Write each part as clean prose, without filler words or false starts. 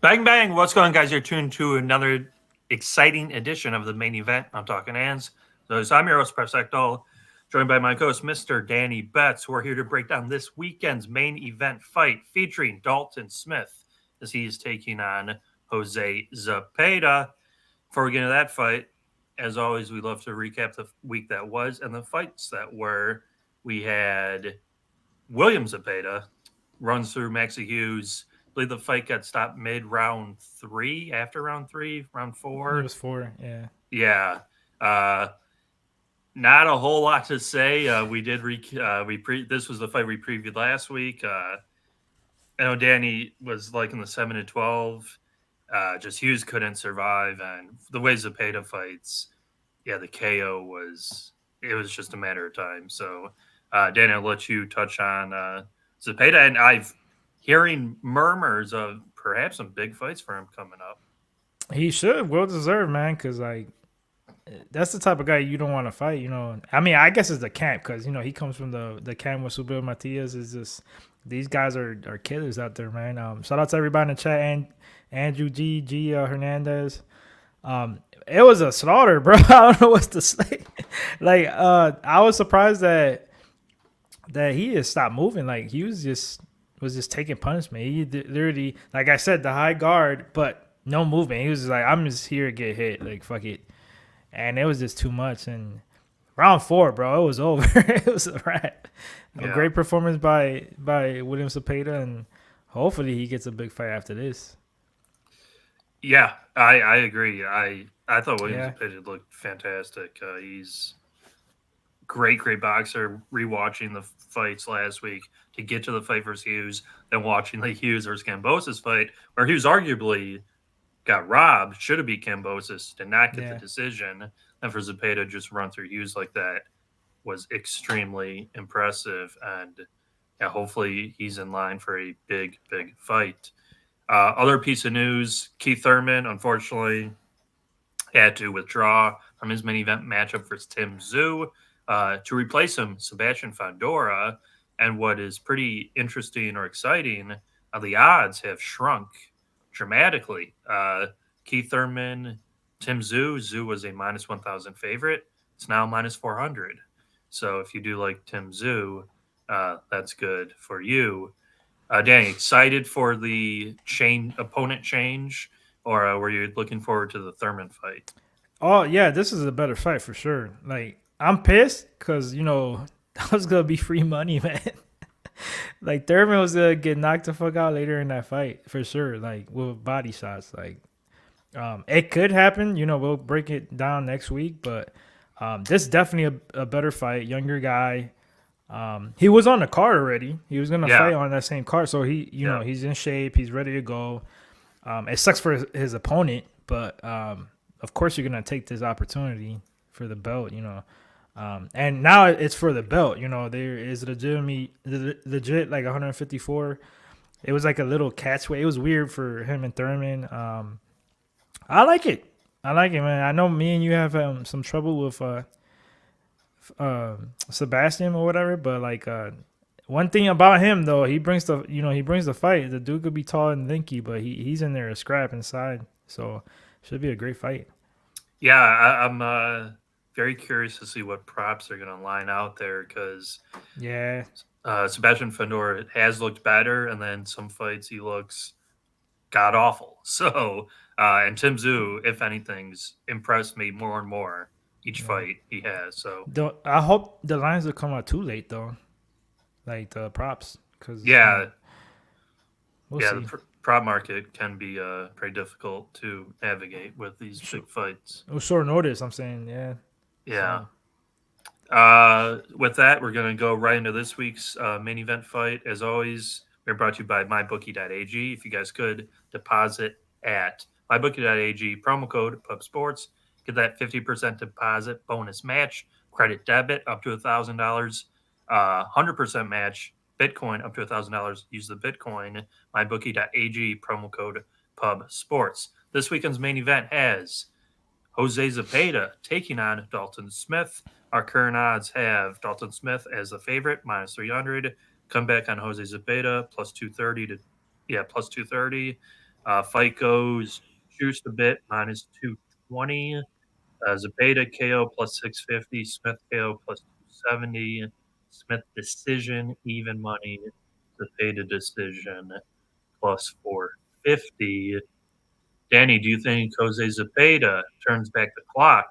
Bang, bang. What's going on, guys? You're tuned to another exciting edition of the main event. I'm Talkin Hands. So I'm your host, Preston, joined by my co-host, Mr. Danny Betts. We're here to break down this weekend's main event fight featuring Dalton Smith as he is taking on Jose Zepeda. Before we get into that fight, as always, we love to recap the week that was and the fights that were. We had William Zepeda runs through Maxi Hughes. I believe the fight got stopped mid round three, after round three, round It four. was four, yeah. Yeah. Uh, Not a whole lot to say. We did this was the fight we previewed last week. I know Danny was like in the 7-12. Just Hughes couldn't survive, and the way Zepeda fights, yeah, the KO was just a matter of time. So, Danny, I'll let you touch on Zepeda, and I've hearing murmurs of perhaps some big fights for him coming up. He should, well deserved, man, because that's the type of guy you don't want to fight. I mean, I guess it's the camp because he comes from the camp with Super Matias. Is just these guys are killers out there, man. Shout out to everybody in the chat and Andrew G Hernandez. It was a slaughter, bro. I don't know what to say. I was surprised that he just stopped moving. Like he was just taking punishment. He literally, like I said, the high guard, but no movement. He was just like, I'm just here to get hit. Like fuck it, and it was just too much. And round four, bro, it was over. It was a wrap. A Yeah, great performance by William Zepeda, and hopefully he gets a big fight after this. yeah, I agree. I thought Williams Yeah, Zepeda looked fantastic. He's great boxer. Rewatching the fights last week to get to the fight versus Hughes, then watching the Hughes versus Cambosis fight, where Hughes arguably got robbed, should have beat Cambosis, did not get the yeah. decision, and for Zepeda to just run through Hughes like that was extremely impressive. And yeah, hopefully he's in line for a big fight. Other piece of news: Keith Thurman, unfortunately, had to withdraw from his main event matchup versus Tim Zhu. To replace him, Sebastian Fandora. And what is pretty interesting or exciting, the odds have shrunk dramatically. Keith Thurman, Tim Zhu. Zhu was a minus 1,000 favorite. It's now minus 400. So if you do like Tim Zhu, that's good for you. Danny, excited for the opponent change, or were you looking forward to the Thurman fight? Oh yeah, this is a better fight for sure. Like I'm pissed because that was gonna be free money, man. Like Thurman was gonna get knocked the fuck out later in that fight for sure. Like with body shots, it could happen. We'll break it down next week, but this is definitely a better fight. Younger guy. He was on the card already. He was gonna Yeah, fight on that same card, so yeah, he's in shape. He's ready to go. It sucks for his opponent, but of course you're gonna take this opportunity for the belt. And now it's for the belt. There is legit like 154. It was like a little catchway. It was weird for him and Thurman. I like it. I like it, man. I know me and you have some trouble with Sebastian or whatever, but one thing about him though, he brings the fight. The dude could be tall and lanky, but he's in there a scrap inside. So should be a great fight. yeah. I'm very curious to see what props are going to line out there because Yeah, Sebastian Fedor has looked better, and then some fights he looks god awful. So, and Tim Zhu, if anything's impressed me more and more each yeah. fight he has. So, I hope the lines will come out too late though, like the props, because yeah, we'll yeah, the see. prop market can be pretty difficult to navigate with these Sh- big fights. It was short notice. I'm saying, yeah. Yeah. So With that, we're going to go right into this week's main event fight. As always, we're brought to you by mybookie.ag. If you guys could deposit at mybookie.ag, promo code PUBSPORTS, get that 50% deposit bonus match, credit debit up to $1,000, 100% match, Bitcoin up to $1,000. Use the Bitcoin, mybookie.ag, promo code PUBSPORTS. This weekend's main event has Jose Zepeda taking on Dalton Smith. Our current odds have Dalton Smith as the favorite, minus 300. Come back on Jose Zepeda, plus 230 to, yeah, plus 230. Fight goes juiced a bit, minus 220. Zepeda KO plus 650. Smith KO plus 270. Smith decision, even money. Zepeda decision plus 450. Danny, do you think Jose Zepeda turns back the clock,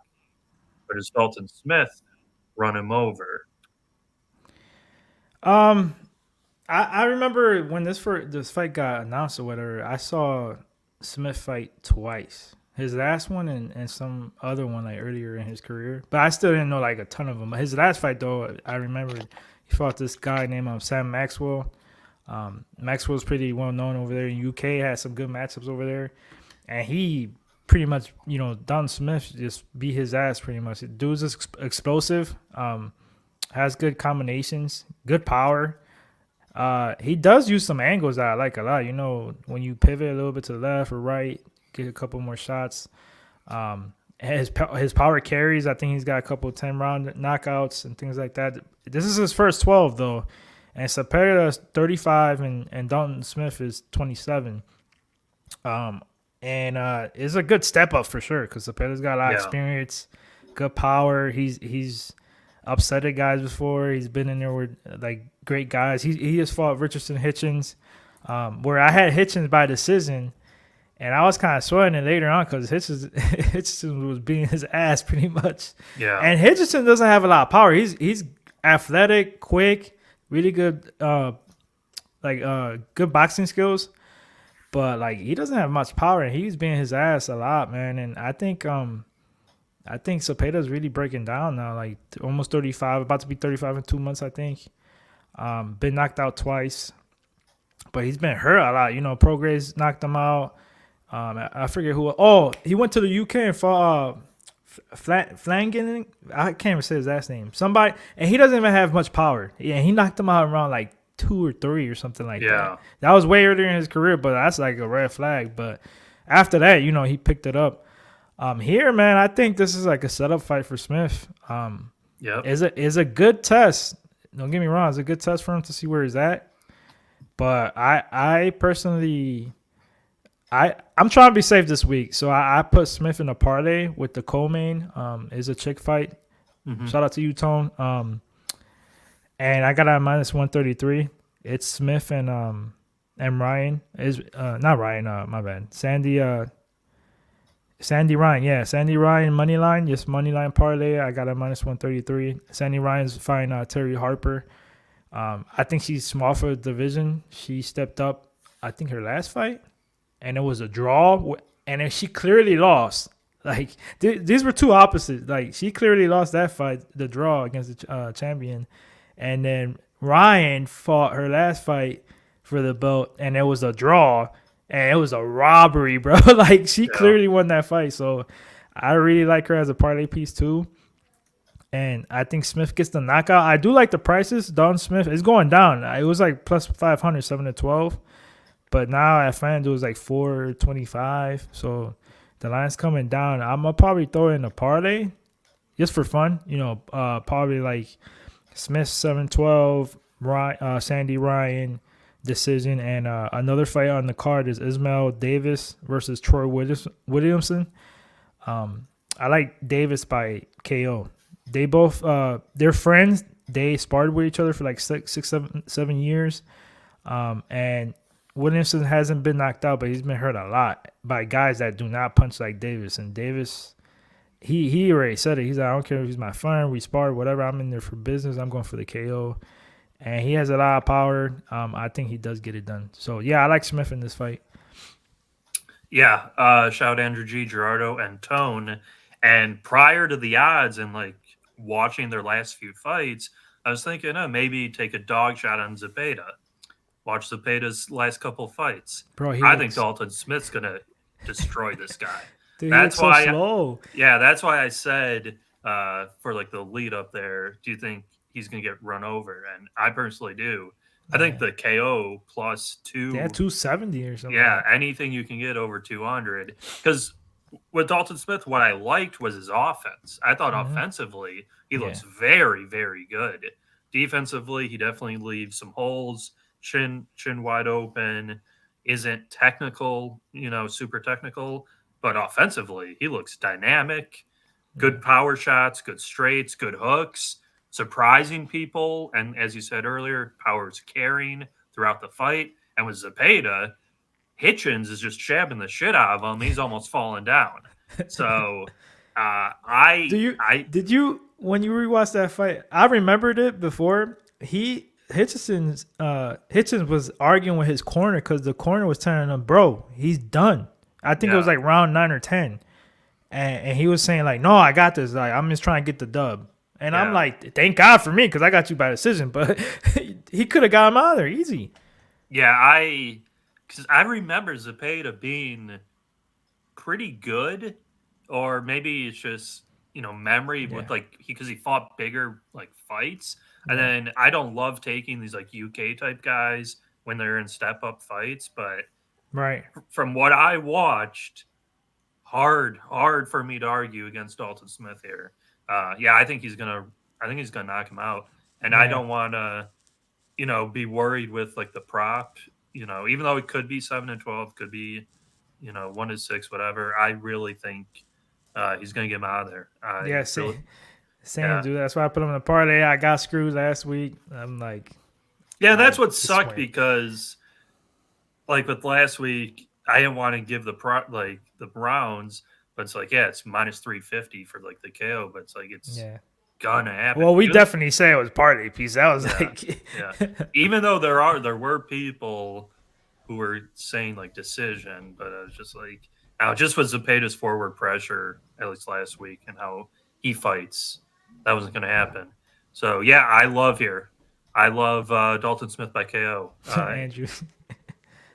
or does Dalton Smith run him over? Um, I remember when this fight got announced or whatever. I saw Smith fight twice. His last one and some other one like earlier in his career, but I still didn't know like a ton of them. His last fight though, I remember he fought this guy named Sam Maxwell. Maxwell's pretty well known over there in UK. Had some good matchups over there, and he pretty much Don Smith just beat his ass pretty much. The dude's explosive. Has good combinations, good power. He does use some angles that I like a lot. When you pivot a little bit to the left or right, get a couple more shots. His power carries. I think he's got a couple 10-round knockouts and things like that. This is his first 12 though, and Zepeda is 35 and Dalton Smith is 27. And it's a good step up for sure because Zepeda's got a lot of experience, good power. He's upsetted guys before. He's been in there with like great guys. He just fought Richardson Hitchens, where I had Hitchens by decision, and I was kind of sweating it later on because Hitchens was beating his ass pretty much. Yeah. And Hitchens doesn't have a lot of power. He's athletic, quick, really good, good boxing skills. But like he doesn't have much power, and he's beating his ass a lot, man. And I think Zepeda's really breaking down now, like almost 35, about to be 35 in 2 months, I think. Been knocked out twice, but he's been hurt a lot. Prograis knocked him out. I forget who. Oh, he went to the UK and fought Flanagan. I can't even say his last name. Somebody, and he doesn't even have much power. Yeah, he knocked him out around like 2 or 3 or something like that. That was way earlier in his career, but that's like a red flag. But after that, he picked it up. Here, man, I think this is like a setup fight for Smith. Is a good test. Don't get me wrong, it's a good test for him to see where he's at. But I personally, I'm trying to be safe this week, so I put Smith in a parlay with the co-main. Is a chick fight. Mm-hmm. Shout out to you, Tone. And I got it at minus 133. It's Smith and Ryan is not Ryan. My bad. Sandy Ryan, yeah. Sandy Ryan, money line. Just money line parlay. I got a minus 133. Sandy Ryan's fighting Terry Harper. I think she's small for the division. She stepped up, I think, her last fight, and it was a draw. And she clearly lost. Like, these were two opposites. Like, she clearly lost that fight, the draw against the champion. And then Ryan fought her last fight for the belt, and it was a draw. And it was a robbery, bro. Like, she clearly won that fight. So I really like her as a parlay piece, too. And I think Smith gets the knockout. I do like the prices. Dalton Smith is going down. It was like plus 500, 7-12. But now at FanDuel, it was like 425. So the line's coming down. I'm going to probably throw in a parlay just for fun. Probably like Smith 7-12, Sandy Ryan decision, and another fight on the card is Ismail Davis versus Troy Williamson. I like Davis by KO. They both they're friends. They sparred with each other for like 7 years. And Williamson hasn't been knocked out, but he's been hurt a lot by guys that do not punch like Davis. And Davis, he already said it. He's like, I don't care if he's my friend, we sparred, whatever. I'm in there for business. I'm going for the KO. And he has a lot of power. I think he does get it done. So, yeah, I like Smith in this fight. Yeah. Shout Andrew G, Gerardo, and Tone. And prior to the odds and, like, watching their last few fights, I was thinking, maybe take a dog shot on Zepeda. Watch Zepeda's last couple fights. Bro, I think Dalton Smith's going to destroy this guy. Dude, that's why slow. That's why I said for, like, the lead up there, do you think he's going to get run over? And I personally do. I think the KO plus 270 or something. Yeah, anything you can get over 200. Because with Dalton Smith, what I liked was his offense. I thought offensively, he looks very, very good. Defensively, he definitely leaves some holes, chin wide open. isn't technical, super technical, but offensively, he looks dynamic, good power shots, good straights, good hooks, surprising people. And as you said earlier, Power's carrying throughout the fight. And with Zepeda, Hitchens is just shabbing the shit out of him. He's almost falling down. So Do you I did you when you rewatched that fight? I remembered it before. Hitchens was arguing with his corner because the corner was telling him, "Bro, he's done." I think it was yeah like round 9 or 10, and he was saying like, "No, I got this. Like, I'm just trying to get the dub." And I'm yeah like, "Thank God for me because I got you by decision." But he could have got him out of there easy. because I remember Zepeda being pretty good, or maybe it's just memory Yeah, with like because he fought bigger like fights, and yeah, then I don't love taking these like UK type guys when they're in step up fights, but right. from what I watched, hard for me to argue against Dalton Smith here. Yeah, I think he's gonna knock him out, and I Yeah, don't want to be worried with like the prop. Even though it could be 7-12, could be 1-6, whatever. I really think he's gonna get him out of there. I yeah. really, Same, yeah, dude. That's why I put him in the parlay. I got screwed last week. I'm like, yeah. That's I what just sucked went. because like with last week, I didn't want to give like the Browns, but it's like yeah, it's -350 for like the KO, but it's like it's Yeah. gonna happen. Well, we definitely say it was parlay piece. That was Yeah, like, yeah. Even though there were people who were saying like decision, but I was just like, now just with Zepeda's forward pressure, at least last week, and how he fights, that wasn't going to happen. So yeah, I love Dalton Smith by KO. Andrew.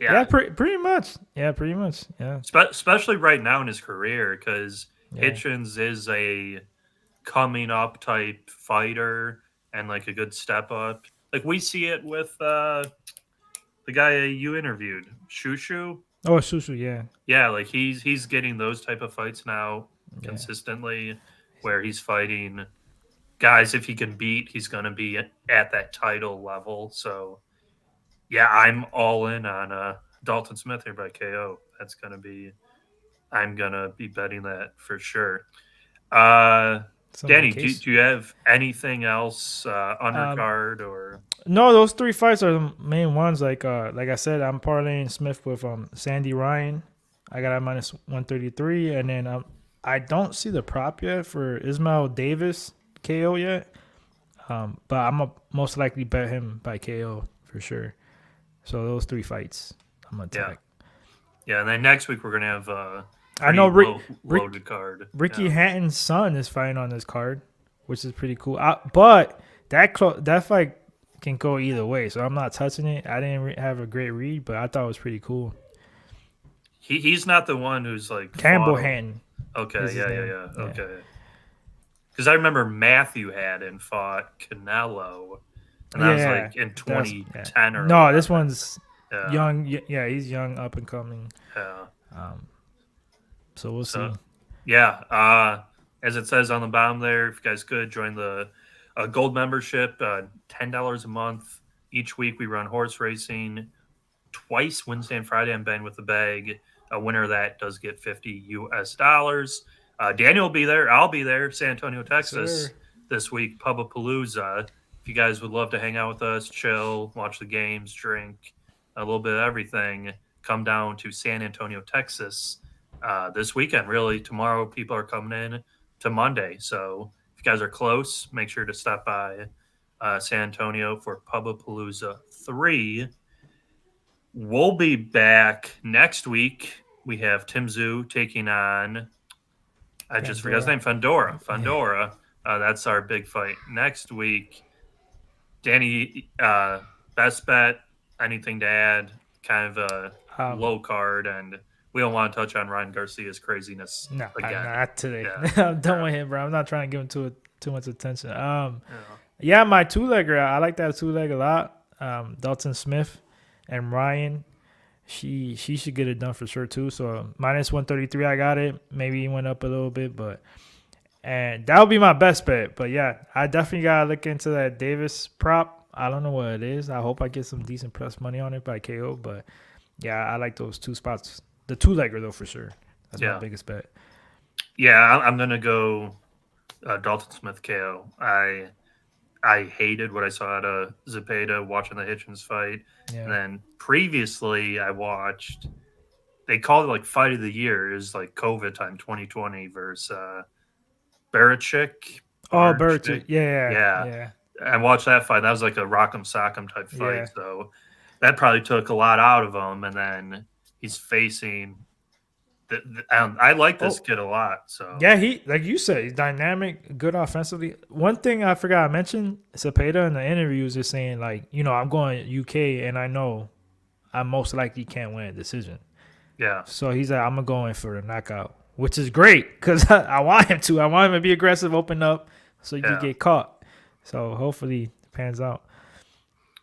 Yeah, Yeah, pretty much. Yeah, pretty much. Yeah, especially right now in his career, because yeah, Hitchens is a coming up type fighter and like a good step up. Like we see it with the guy you interviewed, Shushu. Oh, Susu. Yeah, Yeah, like he's getting those type of fights now yeah. consistently, where he's fighting guys. If he can beat, he's going to be at that title level. So yeah, I'm all in on Dalton Smith here by KO. That's going to be I'm going to be betting that for sure. Uh, Some Danny, case. do you have anything else Um, undercard or no, those three fights are the main ones. Like I said, I'm parlaying Smith with Sandy Ryan. I got a -133, and then I don't see the prop yet for Ismail Davis KO yet. But I'm a most likely bet him by KO for sure. So those three fights, I'm gonna yeah? attack. Yeah, and then next week we're going to have I pretty know loaded card. Ricky Yeah. Hatton's son is fighting on this card, which is pretty cool. But that fight can go either way, so I'm not touching it. I didn't have a great read, but I thought it was pretty cool. He's not the one who's like Campbell fought. Hatton Okay, is his name. yeah. Yeah. Okay. Because I remember Matthew Haddon fought Canelo, and that was Yeah, like in that's 2010 or no. 11. This one's Yeah, young. Yeah, he's young, up and coming. yeah. So we'll see. So yeah, as it says on the bottom there, if you guys could join the gold membership, $10 a month. Each week we run horse racing twice, Wednesday and Friday. I'm betting with the bag. A winner of that does get $50. Daniel will be there. I'll be there. San Antonio, Texas Sir. this week. PUBSPORTS. If you guys would love to hang out with us, chill, watch the games, drink, a little bit of everything, come down to San Antonio, Texas this weekend. Really, tomorrow people are coming in to Monday. So if you guys are close, make sure to stop by San Antonio for PUBSPORTS 3. We'll be back next week. We have Tim Zoo taking on, I just forgot his name, Fundora. Fundora. That's our big fight next week. Danny, best bet, anything to add? Kind of a low card, and we don't want to touch on Ryan Garcia's craziness No, again. not today. Yeah. I'm done with him, bro. I'm not trying to give him too much attention. Yeah. Yeah, my two-legger, I like that two-leg a lot. Dalton Smith and Ryan, she should get it done for sure too. So -133, I got it. Maybe it went up a little bit, and that would be my best bet. But yeah, I definitely gotta look into that Davis prop. I don't know what it is. I hope I get some decent plus money on it by KO. But Yeah, I like those two spots. The two legger though for sure. That's my Yeah, biggest bet. yeah. I'm gonna go Dalton Smith KO. I hated what I saw at Zepeda watching the Hitchens fight, and Yeah. then previously I watched. They called it like fight of the year. It was like COVID time 2020 versus Barichick. Oh, bird too. Barichick. Yeah, Yeah, yeah, I watched that fight. That was like a rock'em sock'em type fight. yeah. So that probably took a lot out of him. And then he's facing. I like this Oh, kid a lot. So yeah. He like you said, he's dynamic, good offensively. One thing I forgot I mentioned, Cepeda in the interview was just saying like, I'm going UK, and I know I most likely can't win a decision. yeah, So he's like, I'm gonna go in for the knockout, which is great because I want him to. I want him to be aggressive, open up, so you yeah, get caught. So hopefully it pans out.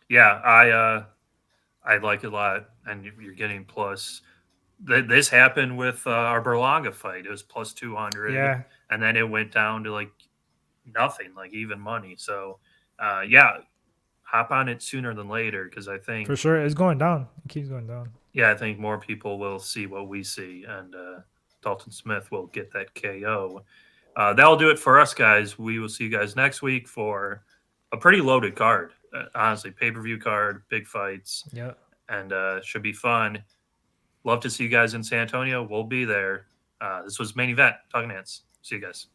yeah. I like it a lot, and you're getting plus. This happened with our Berlanga fight. It was plus 200, Yeah, and then it went down to like nothing, like even money. So, yeah, hop on it sooner than later because I for think, sure. It's going down. It keeps going down. yeah, I think more people will see what we see, and Dalton Smith will get that KO. That'll do it for us, guys. We will see you guys next week for a pretty loaded card. Honestly, pay per view card, big fights, Yeah. and should be fun. Love to see you guys in San Antonio. We'll be there. This was Main Event, Talkin Hands. See you guys.